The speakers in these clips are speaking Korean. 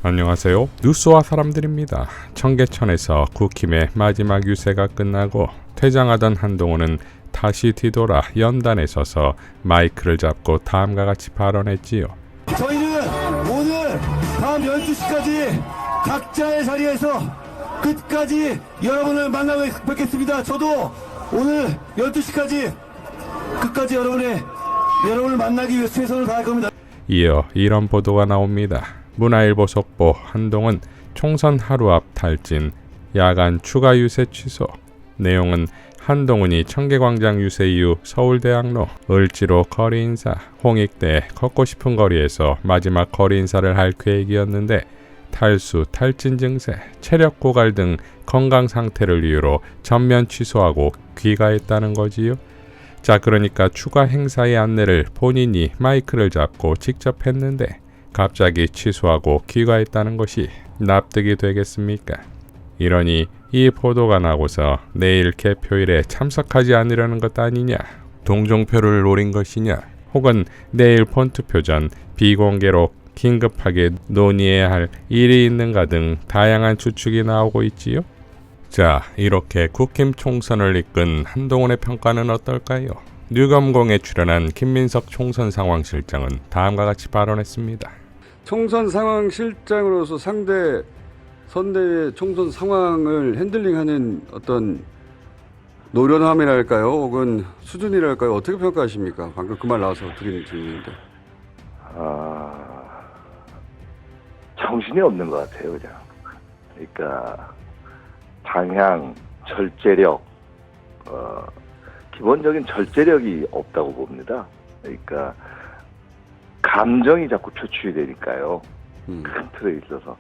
안녕하세요. 뉴스와 사람들입니다. 청계천에서 국힘의 마지막 유세가 끝나고 퇴장하던 한동훈은 다시 뒤돌아 연단에 서서 마이크를 잡고 다음과 같이 발언했지요. 저희는 오늘 밤 12시까지 각자의 자리에서 끝까지 여러분을 만나 뵙겠습니다. 저도 오늘 12시까지 끝까지 여러분을 만나기 위해 최선을 다할 겁니다. 이어 이런 보도가 나옵니다. 문화일보 속보 한동훈 총선 하루 앞 탈진, 야간 추가 유세 취소. 내용은 한동훈이 청계광장 유세 이후 서울대학로, 을지로 거리 인사, 홍익대 걷고 싶은 거리에서 마지막 거리 인사를 할 계획이었는데 탈수, 탈진 증세, 체력 고갈 등 건강 상태를 이유로 전면 취소하고 귀가했다는 거지요. 자, 그러니까 추가 행사의 안내를 본인이 마이크를 잡고 직접 했는데 갑자기 취소하고 귀가했다는 것이 납득이 되겠습니까? 이러니 이 보도가 나고서 내일 개표일에 참석하지 않으려는 것 아니냐, 동정표를 노린 것이냐, 혹은 내일 본투표 전 비공개로 긴급하게 논의해야 할 일이 있는가 등 다양한 추측이 나오고 있지요. 자, 이렇게 국힘 총선을 이끈 한동훈의 평가는 어떨까요? 뉴검공에 출연한 김민석 총선 상황실장은 다음과 같이 발언했습니다. 총선 상황 실장으로서 상대 선대의 총선 상황을 핸들링하는 어떤 노련함이랄까요? 혹은 수준이랄까요? 어떻게 평가하십니까? 방금 그 말 나와서 드린 질문인데. 정신이 없는 것 같아요, 그냥. 그러니까 방향, 절제력, 기본적인 절제력이 없다고 봅니다. 그러니까 감정이 자꾸 표출이 되니까요. 큰 틀에 있어서.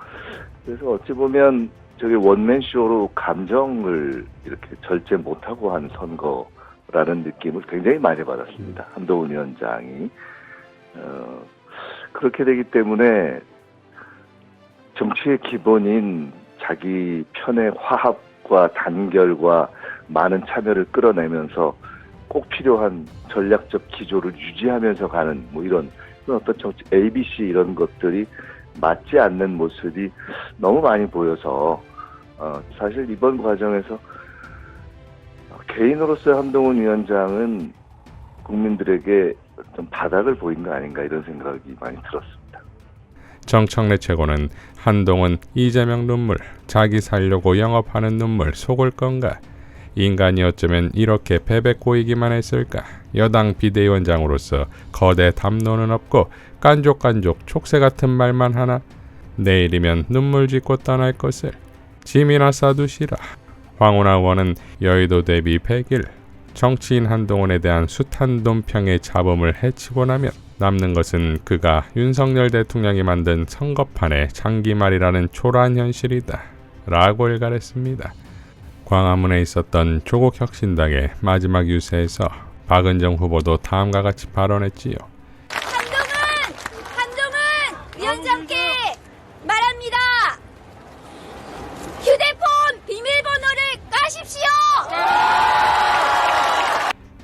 그래서 어찌 보면 저게 원맨쇼로 감정을 이렇게 절제 못하고 한 선거라는 느낌을 굉장히 많이 받았습니다. 한동훈 위원장이. 그렇게 되기 때문에 정치의 기본인 자기 편의 화합과 단결과 많은 참여를 끌어내면서 꼭 필요한 전략적 기조를 유지하면서 가는 뭐 이런 어떤 정치 ABC 이런 것들이 맞지 않는 모습이 너무 많이 보여서 사실 이번 과정에서 개인으로서의 한동훈 위원장은 국민들에게 좀 바닥을 보인 거 아닌가 이런 생각이 많이 들었습니다. 정청래 최고는 한동훈, 이재명 눈물, 자기 살려고 영업하는 눈물 속을 건가? 인간이 어쩌면 이렇게 베베 꼬이기만 했을까? 여당 비대위원장으로서 거대 담론은 없고 깐족깐족 촉새 같은 말만 하나? 내일이면 눈물 짓고 떠날 것을 짐이나 싸두시라. 황운하 의원은 여의도 대비 100일, 정치인 한동훈에 대한 숱한 논평의 잡음을 해치고 나면 남는 것은 그가 윤석열 대통령이 만든 선거판의 장기말이라는 초라한 현실이다 라고 일갈했습니다. 광화문에 있었던 조국혁신당의 마지막 유세에서 박은정 후보도 다음과 같이 발언했지요. 한동훈 위원장께 말합니다. 휴대폰 비밀번호를 까십시오.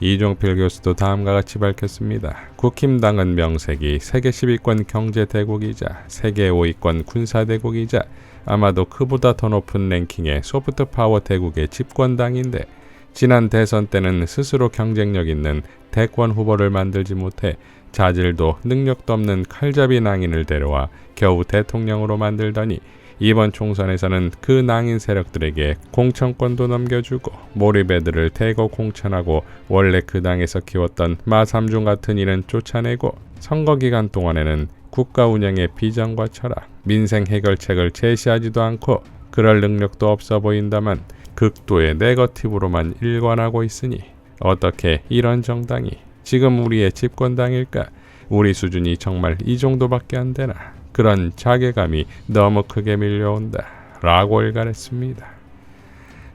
이종필 교수도 다음과 같이 밝혔습니다. 국힘당은 명색이 세계 10위권 경제대국이자 세계 5위권 군사대국이자 아마도 그보다 더 높은 랭킹의 소프트파워 대국의 집권당인데 지난 대선 때는 스스로 경쟁력 있는 대권 후보를 만들지 못해 자질도 능력도 없는 칼잡이 낭인을 데려와 겨우 대통령으로 만들더니 이번 총선에서는 그 낭인 세력들에게 공천권도 넘겨주고 몰입애들을 대거 공천하고 원래 그 당에서 키웠던 마삼중 같은 이는 쫓아내고 선거 기간 동안에는 국가 운영의 비전과 철학, 민생 해결책을 제시하지도 않고 그럴 능력도 없어 보인다만 극도의 네거티브로만 일관하고 있으니 어떻게 이런 정당이 지금 우리의 집권당일까? 우리 수준이 정말 이 정도밖에 안 되나? 그런 자괴감이 너무 크게 밀려온다 라고 일갈했습니다.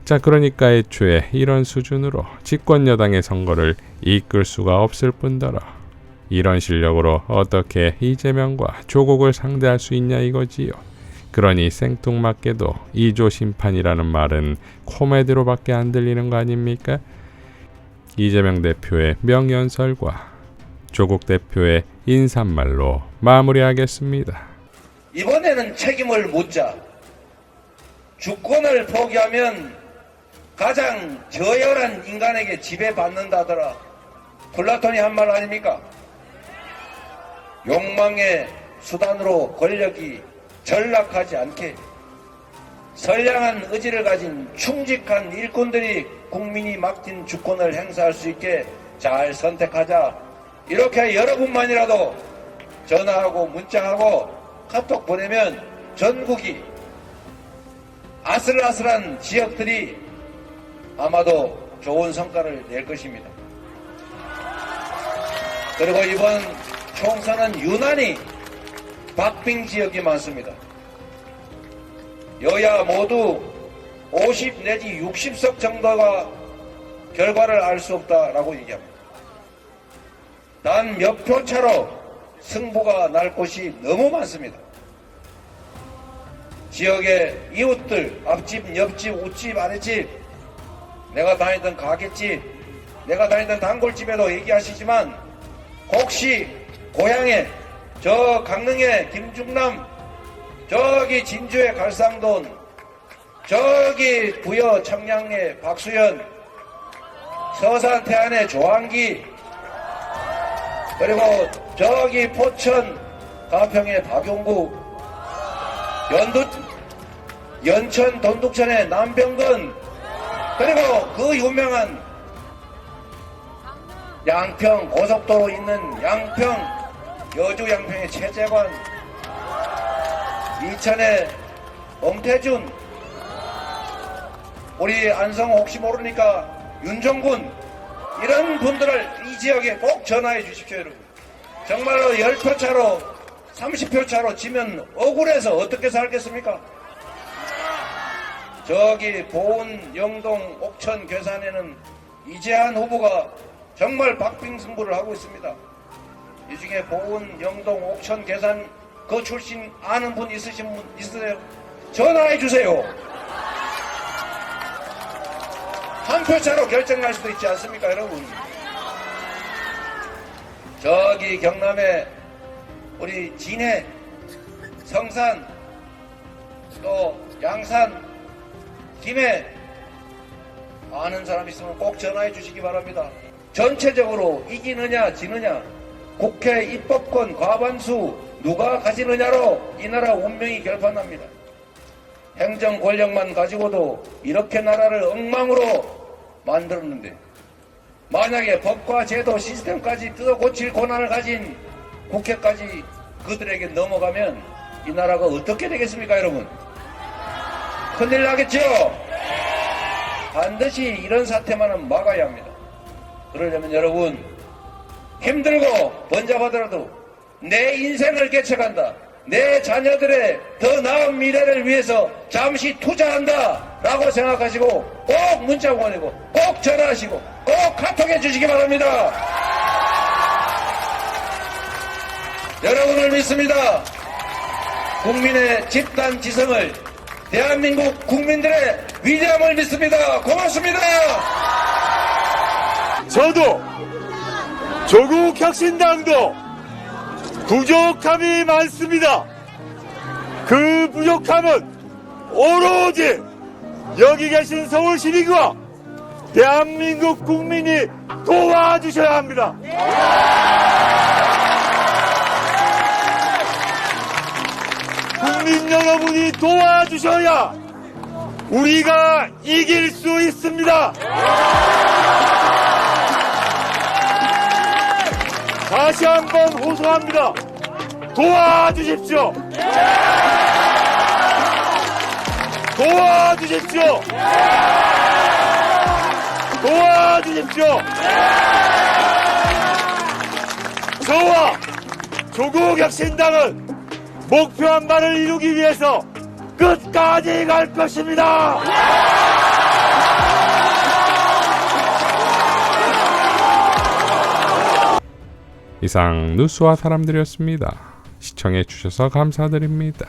자, 그러니까 애초에 이런 수준으로 집권 여당의 선거를 이끌 수가 없을 뿐더러 이런 실력으로 어떻게 이재명과 조국을 상대할 수 있냐 이거지요. 그러니 생뚱맞게도 이조 심판이라는 말은 코미디로밖에 안 들리는 거 아닙니까? 이재명 대표의 명연설과 조국 대표의 인사말로 마무리하겠습니다. 이번에는 책임을 묻자. 주권을 포기하면 가장 저열한 인간에게 지배받는다더라. 플라톤이 한 말 아닙니까? 욕망의 수단으로 권력이 전락하지 않게 선량한 의지를 가진 충직한 일꾼들이 국민이 맡긴 주권을 행사할 수 있게 잘 선택하자. 이렇게 여러분만이라도 전화하고 문자하고 카톡 보내면 전국이 아슬아슬한 지역들이 아마도 좋은 성과를 낼 것입니다. 그리고 이번 총선은 유난히 박빙 지역이 많습니다. 여야 모두 50 내지 60석 정도가 결과를 알 수 없다라고 얘기합니다. 단 몇 표 차로 승부가 날 곳이 너무 많습니다. 지역의 이웃들, 앞집, 옆집, 웃집, 아랫집, 내가 다니던 가게집, 내가 다니던 단골집에도 얘기하시지만 혹시 고향에 저 강릉의 김중남, 저기 진주의 갈상돈, 저기 부여 청량의 박수현, 서산 태안의 조항기, 그리고 저기 포천 가평의 박용구, 연천 돈둑천의 남병건, 그리고 그 유명한 양평 고속도로 있는 양평, 여주 양평의 최재관, 이천의 엄태준, 우리 안성 혹시 모르니까 윤종군, 이런 분들을 이 지역에 꼭 전화해 주십시오. 여러분, 정말로 10표 차로 30표 차로 지면 억울해서 어떻게 살겠습니까? 저기 보은, 영동, 옥천, 괴산에는 이재한 후보가 정말 박빙 승부를 하고 있습니다. 이 중에 보은, 영동, 옥천, 괴산 그 출신 아는 분 있으신 분 있으세요? 전화해 주세요. 한 표 차로 결정날 수도 있지 않습니까, 여러분? 저기 경남에 우리 진해, 성산, 또 양산, 김해 아는 사람 있으면 꼭 전화해 주시기 바랍니다. 전체적으로 이기느냐 지느냐, 국회 입법권 과반수 누가 가지느냐로 이 나라 운명이 결판납니다. 행정 권력만 가지고도 이렇게 나라를 엉망으로 만들었는데 만약에 법과 제도 시스템까지 뜯어 고칠 권한을 가진 국회까지 그들에게 넘어가면 이 나라가 어떻게 되겠습니까, 여러분? 큰일 나겠죠? 반드시 이런 사태만은 막아야 합니다. 그러려면 여러분, 힘들고 번잡하더라도 내 인생을 개척한다, 내 자녀들의 더 나은 미래를 위해서 잠시 투자한다 라고 생각하시고 꼭 문자 보내고 꼭 전화하시고 꼭 카톡해 주시기 바랍니다. 여러분을 믿습니다. 국민의 집단 지성을, 대한민국 국민들의 위대함을 믿습니다. 고맙습니다. 저도 조국 혁신당도 부족함이 많습니다. 그 부족함은 오로지 여기 계신 서울시민과 대한민국 국민이 도와주셔야 합니다. 국민 여러분이 도와주셔야 우리가 이길 수 있습니다. 다시 한번 호소합니다. 도와주십시오. 도와주십시오. 도와주십시오. 저와 조국혁신당은 목표한 바를 이루기 위해서 끝까지 갈 것입니다. 이상 뉴스와 사람들이었습니다. 시청해 주셔서 감사드립니다.